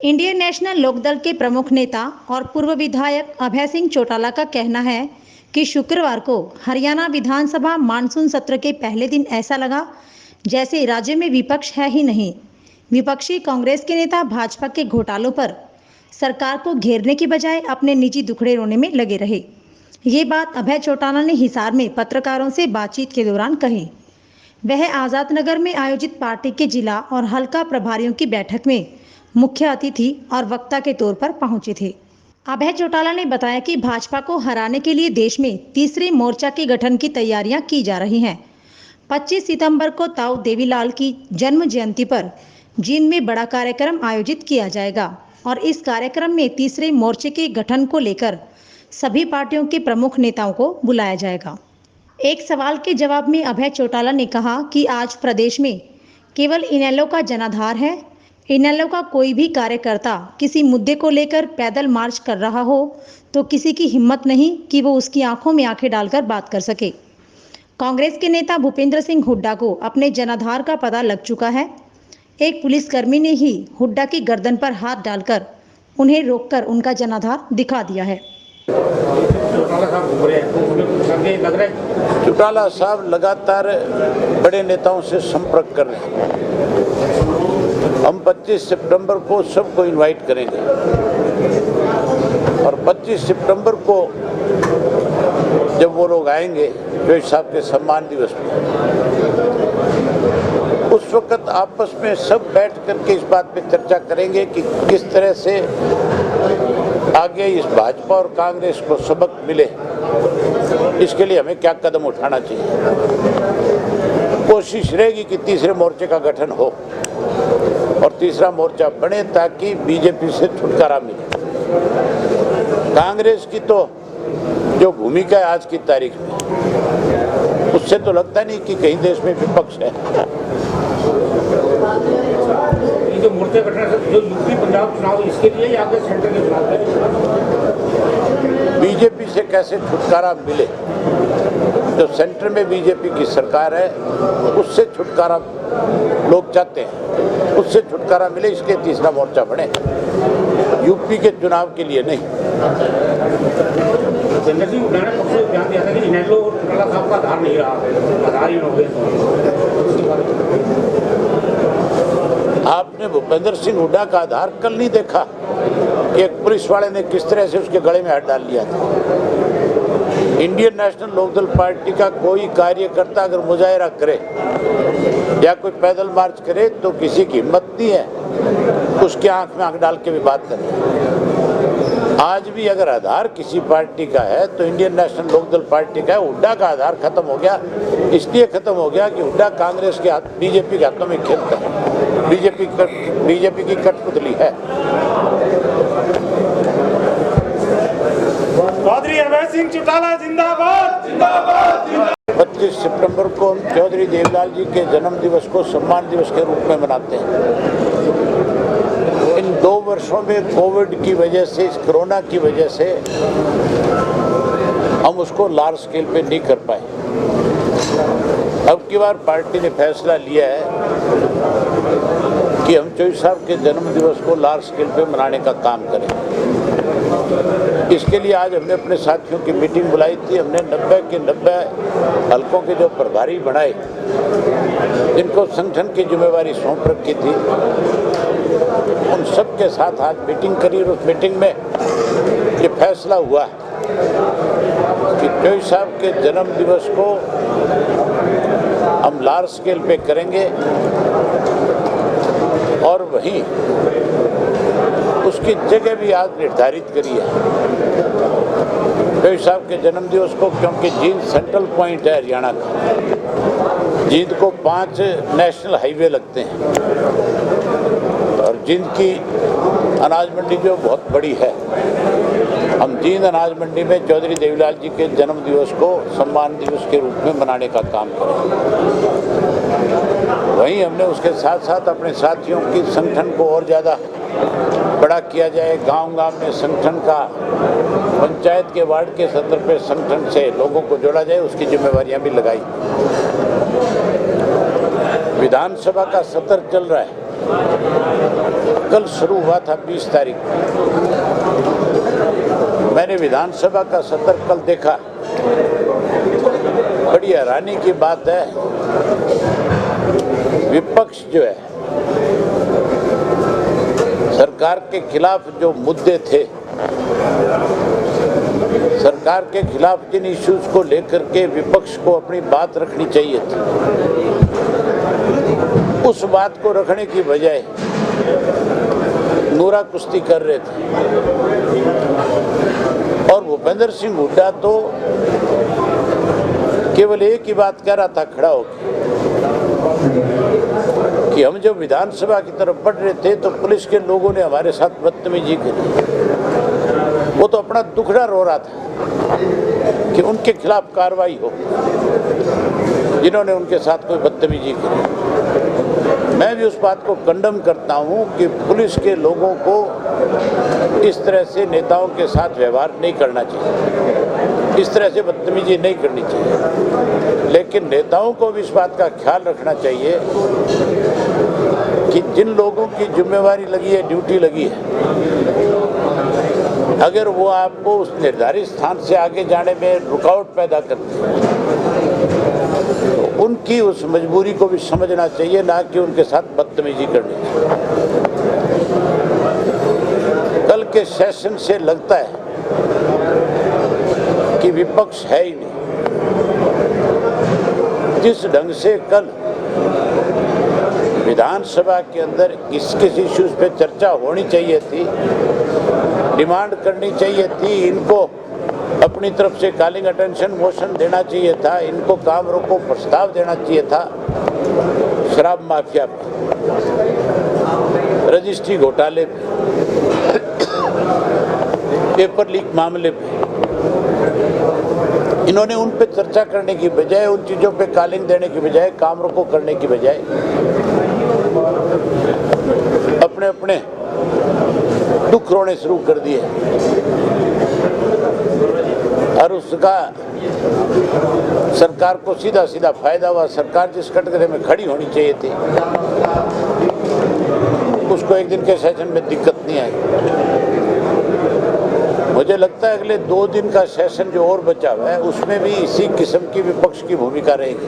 Indian national Lokdal के प्रमुख नेता और पूर्व विधायक अभय सिंह चौटाला का कहना है कि शुक्रवार को हरियाणा विधानसभा मानसून सत्र के पहले दिन ऐसा लगा जैसे राज्य में विपक्ष है ही नहीं। विपक्षी कांग्रेस के नेता भाजपा के घोटालों पर सरकार को घेरने की बजाय अपने निजी दुखड़े रोने में लगे रहे। ये बात अभय चौटाला ने हिसार में पत्रकारों से बातचीत के दौरान कही। वह आज़ाद नगर में आयोजित पार्टी के जिला और हल्का प्रभारियों की बैठक में मुख्य अतिथि और वक्ता के तौर पर पहुंचे थे। अभय चौटाला ने बताया कि भाजपा को हराने के लिए देश में तीसरे मोर्चा के गठन की तैयारियां की जा रही हैं। 25 सितंबर को ताऊ देवीलाल की जन्म जयंती पर जींद में बड़ा कार्यक्रम आयोजित किया जाएगा और इस कार्यक्रम में तीसरे मोर्चे के गठन को लेकर सभी पार्टियों के प्रमुख नेताओं को बुलाया जाएगा। एक सवाल के जवाब में अभय चौटाला ने कहा कि आज प्रदेश में केवल इनेलो का जनाधार है। इनेलो का कोई भी कार्यकर्ता किसी मुद्दे को लेकर पैदल मार्च कर रहा हो तो किसी की हिम्मत नहीं कि वो उसकी आंखों में आंखें डालकर बात कर सके। कांग्रेस के नेता भूपेंद्र सिंह हुड्डा को अपने जनाधार का पता लग चुका है। एक पुलिसकर्मी ने ही हुड्डा की गर्दन पर हाथ डालकर उन्हें रोककर उनका जनाधार दिखा दिया है। चौटाला साहब लगातार बड़े नेताओं से संपर्क कर रहे हैं। हम 25 सितंबर को सबको इनवाइट करेंगे और 25 सितंबर को जब वो लोग आएंगे जोशी साहब के सम्मान दिवस पर, उस वक्त आपस में सब बैठ करके इस बात पे चर्चा करेंगे कि किस तरह से आगे इस भाजपा और कांग्रेस को सबक मिले, इसके लिए हमें क्या कदम उठाना चाहिए। कोशिश रहेगी कि तीसरे मोर्चे का गठन हो और तीसरा मोर्चा बने ताकि बीजेपी से छुटकारा मिले। कांग्रेस की तो जो भूमिका है आज की तारीख में, उससे तो लगता नहीं कि कहीं देश में विपक्ष है। ये जो मोर्चा गठन जो यूपी पंजाब चुनाव इसके लिए या आगे सेंटर के चुनाव बीजेपी से कैसे छुटकारा मिले, जो सेंटर में बीजेपी की सरकार है उससे छुटकारा लोग चाहते हैं, उससे छुटकारा मिले, इसलिए तीसरा मोर्चा बने, यूपी के चुनाव के लिए नहीं। ध्यान दिया था कि इनेलो और चौटाला साहब का आधार नहीं रहा, आधार ही हो गया। आपने भूपेंद्र सिंह हुड्डा का आधार कल नहीं देखा कि एक पुलिस वाले ने किस तरह से उसके गले में हाथ डाल लिया था। इंडियन नेशनल लोकदल पार्टी का कोई कार्यकर्ता अगर मुजाहिरा करे या कोई पैदल मार्च करे तो किसी की हिम्मत नहीं है उसके आंख में आंख डाल के भी बात करें। आज भी अगर आधार किसी पार्टी का है तो इंडियन नेशनल लोकदल पार्टी का है। हुड्डा का आधार खत्म हो गया, इसलिए खत्म हो गया कि हुड्डा कांग्रेस के हाथ, बीजेपी के हाथों में खेलता है, बीजेपी की कठपुतली है। चौधरी अभय सिंह चौटाला जिंदाबाद जिंदाबाद। 25 सितंबर को हम चौधरी देवीलाल जी के जन्म दिवस को सम्मान दिवस के रूप में मनाते हैं। इन 2 वर्षों में कोविड की वजह से, इस कोरोना की वजह से हम उसको लार्ज स्केल पे नहीं कर पाए। अब की बार पार्टी ने फैसला लिया है कि हम जोशी साहब के जन्म दिवस को लार्ज स्केल पे मनाने का काम करें। इसके लिए आज हमने अपने साथियों की मीटिंग बुलाई थी। हमने 90 के 90 हलकों के जो प्रभारी बनाए, जिनको संगठन की जिम्मेवारी सौंप रखी थी, उन सब के साथ आज मीटिंग करी और उस मीटिंग में ये फैसला हुआ कि जोशी साहब के जन्म दिवस को हम लार्ज स्केल पे करेंगे और वहीं उसकी जगह भी आज निर्धारित करी है जोशी साहब के जन्म दिवस को, क्योंकि जींद सेंट्रल पॉइंट है हरियाणा का। जींद को 5 नेशनल हाईवे लगते हैं और जींद की अनाज मंडी जो बहुत बड़ी है, हम जींद अनाज मंडी में चौधरी देवीलाल जी के जन्म दिवस को सम्मान दिवस के रूप में मनाने का काम करें। वहीं हमने उसके साथ साथ अपने साथियों की संगठन को और ज़्यादा बड़ा किया जाए। गांव-गांव में संगठन का, पंचायत के वार्ड के स्तर पे संगठन से लोगों को जोड़ा जाए, उसकी जिम्मेवारियां भी लगाई। विधानसभा का सत्र चल रहा है, कल शुरू हुआ था 20 तारीख को। मैंने विधानसभा का सत्र कल देखा। बड़ी हैरानी की बात है, विपक्ष जो है सरकार के खिलाफ जो मुद्दे थे, सरकार के खिलाफ जिन इश्यूज को लेकर के विपक्ष को अपनी बात रखनी चाहिए थी, उस बात को रखने की बजाय नूरा कुश्ती कर रहे थे। और भूपेंद्र सिंह हुड्डा तो केवल एक ही बात कह रहा था खड़ा होकर कि हम जब विधानसभा की तरफ बढ़ रहे थे तो पुलिस के लोगों ने हमारे साथ बदतमीजी की। वो तो अपना दुखड़ा रो रहा था कि उनके खिलाफ कार्रवाई हो जिन्होंने उनके साथ कोई बदतमीजी की। मैं भी उस बात को कंडम करता हूं कि पुलिस के लोगों को इस तरह से नेताओं के साथ व्यवहार नहीं करना चाहिए, इस तरह से बदतमीजी नहीं करनी चाहिए। लेकिन नेताओं को भी इस बात का ख्याल रखना चाहिए कि जिन लोगों की जिम्मेवारी लगी है, ड्यूटी लगी है, अगर वो आपको उस निर्धारित स्थान से आगे जाने में रुकावट पैदा करते हैं तो उनकी उस मजबूरी को भी समझना चाहिए, ना कि उनके साथ बदतमीजी करनी चाहिए। कल के सेशन से लगता है कि विपक्ष है ही नहीं। जिस ढंग से कल विधानसभा के अंदर किस इश्यूज पे चर्चा होनी चाहिए थी, डिमांड करनी चाहिए थी, इनको अपनी तरफ से कॉलिंग अटेंशन मोशन देना चाहिए था, इनको काम रोको प्रस्ताव देना चाहिए था, शराब माफिया पे, रजिस्ट्री घोटाले पे, पेपर लीक मामले पे, इन्होंने उन पे चर्चा करने की बजाय, उन चीज़ों पे कॉलिंग देने की बजाय, काम रोको करने की बजाय अपने अपने दुख रोने शुरू कर दिए और उसका सरकार को सीधा सीधा फायदा हुआ। सरकार जिस कटघरे में खड़ी होनी चाहिए थी उसको एक दिन के सेशन में दिक्कत नहीं आई। मुझे लगता है अगले 2 दिन का सेशन जो और बचा हुआ है उसमें भी इसी किस्म की विपक्ष की भूमिका रहेगी।